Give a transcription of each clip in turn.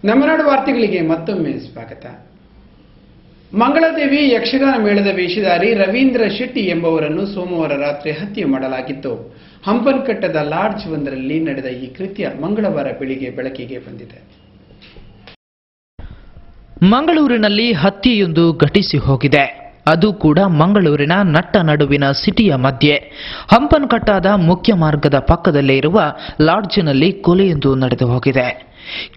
ನಮ್ಮ ನಾಡು ವಾರ್ತೆಗಳಿಗೆ ಮತ್ತೊಮ್ಮೆ ಸ್ವಾಗತ. ಮಂಗಳಾದೇವಿ ಯಕ್ಷಗಾನ ಮೇಳದ ವೇಷಧಾರಿ ರವೀಂದ್ರ ಶೆಟ್ಟಿ ಎಂಬುವರನ್ನು ಸೋಮವಾರ ರಾತ್ರಿ ಹತ್ಯೆ ಮಾಡಲಾಗಿತ್ತು. ಹಂಪನಕಟ್ಟದ ಲಾಡ್ಜ್ ಒಂದರಲ್ಲಿ ನಡೆದ ಈ ಕೃತ್ಯ ಮಂಗಳವಾರ ಬೆಳಿಗ್ಗೆ ಬೆಳಕಿಗೆ ಬಂದಿದೆ. ಮಂಗಳೂರಿನಲ್ಲಿ ಹತ್ಯೆಯೊಂದು ಘಟಿಸಿ ಹೋಗಿದೆ. ಅದು ಕೂಡ ಮಂಗಳೂರಿನ ನಟ್ಟ ನಡುವಿನ ಸಿಟಿಯ ಮಧ್ಯೆ ಹಂಪನಕಟ್ಟದ ಮುಖ್ಯ ಮಾರ್ಗದ ಪಕ್ಕದಲ್ಲೇ ಇರುವ ಲಾಡ್ಜ್ನಲ್ಲಿ ಕೊಲೆಯೊಂದು ನಡೆದು ಹೋಗಿದೆ.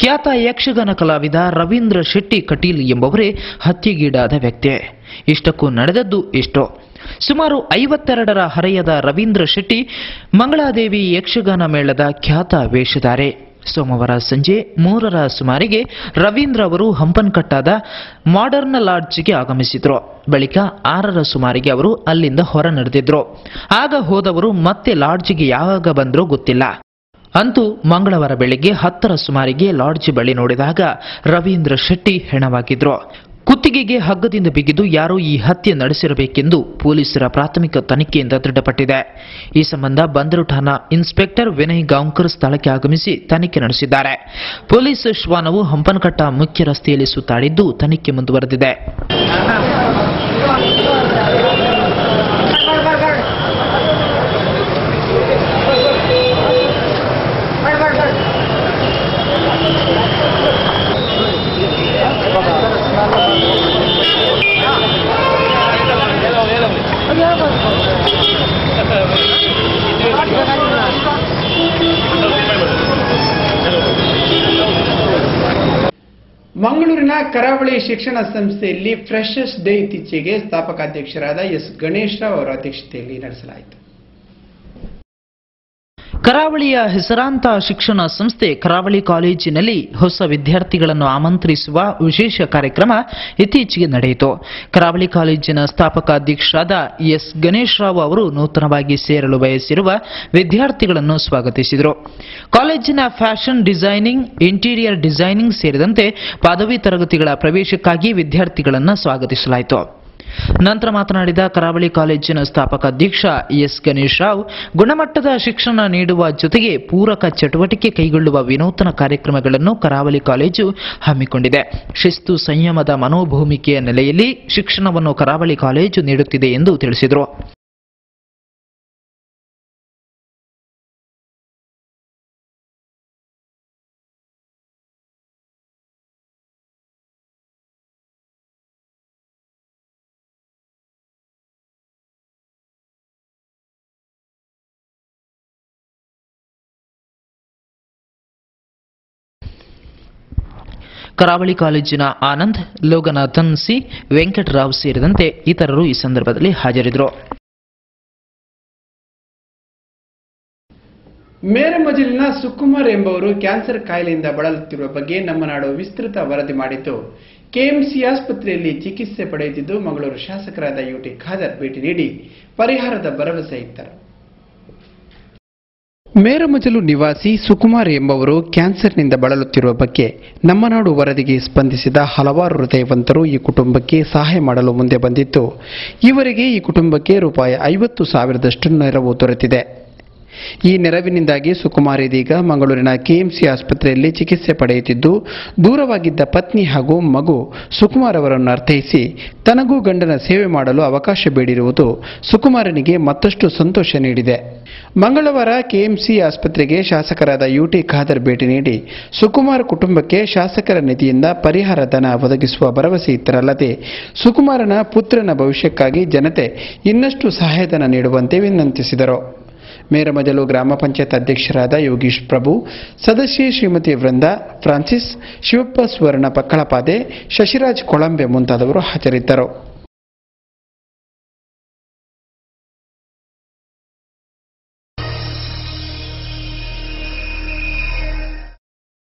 ಖ್ಯಾತ ಯಕ್ಷಗಾನ ಕಲಾವಿದ ರವೀಂದ್ರ ಶೆಟ್ಟಿ ಕಟೀಲ್ ಎಂಬುವರೇ ಹತ್ಯೆಗೀಡಾದ ವ್ಯಕ್ತಿ. ಇಷ್ಟಕ್ಕೂ ನಡೆದದ್ದು ಇಷ್ಟು. ಸುಮಾರು 52ರ ಹರೆಯದ ರವೀಂದ್ರ ಶೆಟ್ಟಿ ಮಂಗಳಾದೇವಿ ಯಕ್ಷಗಾನ ಮೇಳದ ಖ್ಯಾತ ವೇಷಧಾರಿ. ಸೋಮವಾರ ಸಂಜೆ 3ರ ಸುಮಾರಿಗೆ ರವೀಂದ್ರ ಅವರು ಹಂಪನಕಟ್ಟದ ಮಾಡರ್ನ್ ಲಾಡ್ಜ್ಗೆ ಆಗಮಿಸಿದ್ರು. ಬಳಿಕ 6ರ ಸುಮಾರಿಗೆ ಅವರು ಅಲ್ಲಿಂದ ಹೊರ ನಡೆದಿದ್ರು. ಆಗ ಹೋದವರು ಮತ್ತೆ ಲಾಡ್ಜ್ಗೆ ಯಾವಾಗ ಬಂದ್ರೋ ಗೊತ್ತಿಲ್ಲ. ಅಂತೂ ಮಂಗಳವಾರ ಬೆಳಿಗ್ಗೆ 10ರ ಸುಮಾರಿಗೆ ಲಾಡ್ಜ್ ಬಳಿ ನೋಡಿದಾಗ ರವೀಂದ್ರ ಶೆಟ್ಟಿ ಹೆಣವಾಗಿದ್ರು. ಕುತ್ತಿಗೆಗೆ ಹಗ್ಗದಿಂದ ಬಿಗಿದು ಯಾರೋ ಈ ಹತ್ಯೆ ನಡೆಸಿರಬೇಕೆಂದು ಪೊಲೀಸರ ಪ್ರಾಥಮಿಕ ತನಿಖೆಯಿಂದ ದೃಢಪಟ್ಟಿದೆ. ಈ ಸಂಬಂಧ ಬಂದರು ಠಾಣಾ ಇನ್ಸ್ಪೆಕ್ಟರ್ ವಿನಯ್ ಗಾಂವ್ಕರ್ ಸ್ಥಳಕ್ಕೆ ಆಗಮಿಸಿ ತನಿಖೆ ನಡೆಸಿದ್ದಾರೆ. ಪೊಲೀಸ್ ಶ್ವಾನವು ಹಂಪನಕಟ್ಟ ಮುಖ್ಯ ರಸ್ತೆಯಲ್ಲಿ ಸುತ್ತಾಡಿದ್ದು ತನಿಖೆ ಮುಂದುವರೆದಿದೆ. ಮಂಗಳೂರಿನ ಕರಾವಳಿ ಶಿಕ್ಷಣ ಸಂಸ್ಥೆಯಲ್ಲಿ ಫ್ರೆಶರ್ಸ್ ಡೇ ಇತ್ತೀಚೆಗೆ ಸ್ಥಾಪಕಾಧ್ಯಕ್ಷರಾದ ಎಸ್ ಗಣೇಶ್ ರಾವ್ ಅವರ ಅಧ್ಯಕ್ಷತೆಯಲ್ಲಿ ನಡೆಸಲಾಯಿತು. ಕರಾವಳಿಯ ಹೆಸರಾಂತ ಶಿಕ್ಷಣ ಸಂಸ್ಥೆ ಕರಾವಳಿ ಕಾಲೇಜಿನಲ್ಲಿ ಹೊಸ ವಿದ್ಯಾರ್ಥಿಗಳನ್ನು ಆಮಂತ್ರಿಸುವ ವಿಶೇಷ ಕಾರ್ಯಕ್ರಮ ಇತ್ತೀಚೆಗೆ ನಡೆಯಿತು. ಕರಾವಳಿ ಕಾಲೇಜಿನ ಸ್ಥಾಪಕಾಧ್ಯಕ್ಷರಾದ ಎಸ್ ಗಣೇಶ್ ರಾವ್ ಅವರು ನೂತನವಾಗಿ ಸೇರಲು ಬಯಸಿರುವ ವಿದ್ಯಾರ್ಥಿಗಳನ್ನು ಸ್ವಾಗತಿಸಿದರು. ಕಾಲೇಜಿನ ಫ್ಯಾಷನ್ ಡಿಸೈನಿಂಗ್, ಇಂಟೀರಿಯರ್ ಡಿಸೈನಿಂಗ್ ಸೇರಿದಂತೆ ಪದವಿ ತರಗತಿಗಳ ಪ್ರವೇಶಕ್ಕಾಗಿ ವಿದ್ಯಾರ್ಥಿಗಳನ್ನು ಸ್ವಾಗತಿಸಲಾಯಿತು. ನಂತರ ಮಾತನಾಡಿದ ಕರಾವಳಿ ಕಾಲೇಜಿನ ಸ್ಥಾಪಕಾಧ್ಯಕ್ಷ ಎಸ್ ಗಣೇಶ್ ರಾವ್, ಗುಣಮಟ್ಟದ ಶಿಕ್ಷಣ ನೀಡುವ ಜೊತೆಗೆ ಪೂರಕ ಚಟುವಟಿಕೆ ಕೈಗೊಳ್ಳುವ ವಿನೂತನ ಕಾರ್ಯಕ್ರಮಗಳನ್ನು ಕರಾವಳಿ ಕಾಲೇಜು ಹಮ್ಮಿಕೊಂಡಿದೆ. ಶಿಸ್ತು ಸಂಯಮದ ಮನೋಭೂಮಿಕೆಯ ನೆಲೆಯಲ್ಲಿ ಶಿಕ್ಷಣವನ್ನು ಕರಾವಳಿ ಕಾಲೇಜು ನೀಡುತ್ತಿದೆ ಎಂದು ತಿಳಿಸಿದರು. ಕರಾವಳಿ ಕಾಲೇಜಿನ ಆನಂದ್, ಲೋಗನಾಥನ್ ಸಿ, ವೆಂಕಟರಾವ್ ಸೇರಿದಂತೆ ಇತರರು ಈ ಸಂದರ್ಭದಲ್ಲಿ ಹಾಜರಿದ್ದರು. ಮೇರಮಜಲಿನ ಸುಕುಮಾರ್ ಎಂಬುವರು ಕ್ಯಾನ್ಸರ್ ಕಾಯಿಲೆಯಿಂದ ಬಳಲುತ್ತಿರುವ ಬಗ್ಗೆ ನಮ್ಮ ನಾಡು ವಿಸ್ತೃತ ವರದಿ ಮಾಡಿದ್ದು, ಕೆಎಂಸಿ ಆಸ್ಪತ್ರೆಯಲ್ಲಿ ಚಿಕಿತ್ಸೆ ಪಡೆಯುತ್ತಿದ್ದು ಮಂಗಳೂರು ಶಾಸಕರಾದ ಯುಟಿ ಖಾದರ್ ಭೇಟಿ ನೀಡಿ ಪರಿಹಾರದ ಭರವಸೆ ಇತ್ತರು. ಮೇರಮಜಲು ನಿವಾಸಿ ಸುಕುಮಾರ್ ಎಂಬುವರು ಕ್ಯಾನ್ಸರ್ನಿಂದ ಬಳಲುತ್ತಿರುವ ಬಗ್ಗೆ ನಮ್ಮ ನಾಡು ವರದಿಗೆ ಸ್ಪಂದಿಸಿದ ಹಲವಾರು ಹೃದಯವಂತರು ಈ ಕುಟುಂಬಕ್ಕೆ ಸಹಾಯ ಮಾಡಲು ಮುಂದೆ ಬಂದಿದ್ದು, ಈವರೆಗೆ ಈ ಕುಟುಂಬಕ್ಕೆ ರೂಪಾಯಿ 50,000ದಷ್ಟು ನೆರವು ದೊರೆತಿದೆ. ಈ ನೆರವಿನಿಂದಾಗಿ ಸುಕುಮಾರ್ ಇದೀಗ ಮಂಗಳೂರಿನ ಕೆಎಂಸಿ ಆಸ್ಪತ್ರೆಯಲ್ಲಿ ಚಿಕಿತ್ಸೆ ಪಡೆಯುತ್ತಿದ್ದು, ದೂರವಾಗಿದ್ದ ಪತ್ನಿ ಹಾಗೂ ಮಗು ಸುಕುಮಾರ್ ಅವರನ್ನು ಅರ್ಥೈಸಿ ತನಗೂ ಗಂಡನ ಸೇವೆ ಮಾಡಲು ಅವಕಾಶ ಬೇಡಿರುವುದು ಸುಕುಮಾರನಿಗೆ ಮತ್ತಷ್ಟು ಸಂತೋಷ ನೀಡಿದೆ. ಮಂಗಳವಾರ ಕೆಎಂಸಿ ಆಸ್ಪತ್ರೆಗೆ ಶಾಸಕರಾದ ಯುಟಿ ಖಾದರ್ ಭೇಟಿ ನೀಡಿ ಸುಕುಮಾರ್ ಕುಟುಂಬಕ್ಕೆ ಶಾಸಕರ ನಿಧಿಯಿಂದ ಪರಿಹಾರ ಧನ ಒದಗಿಸುವ ಭರವಸೆ ಇತ್ತರಲ್ಲದೆ ಸುಕುಮಾರನ ಪುತ್ರನ ಭವಿಷ್ಯಕ್ಕಾಗಿ ಜನತೆ ಇನ್ನಷ್ಟು ಸಹಾಯಧನ ನೀಡುವಂತೆ ವಿನಂತಿಸಿದರು. ಮೇರಮಜಲು ಗ್ರಾಮ ಪಂಚಾಯತ್ ಅಧ್ಯಕ್ಷರಾದ ಯೋಗೀಶ್ ಪ್ರಭು, ಸದಸ್ಯೆ ಶ್ರೀಮತಿ ವೃಂದಾ, ಫ್ರಾನ್ಸಿಸ್, ಶಿವಪ್ಪ ಸುವರ್ಣ ಪಕ್ಕಳಪಾದೆ, ಶಶಿರಾಜ್ ಕೊಳಂಬೆ ಮುಂತಾದವರು ಹಾಜರಿದ್ದರು.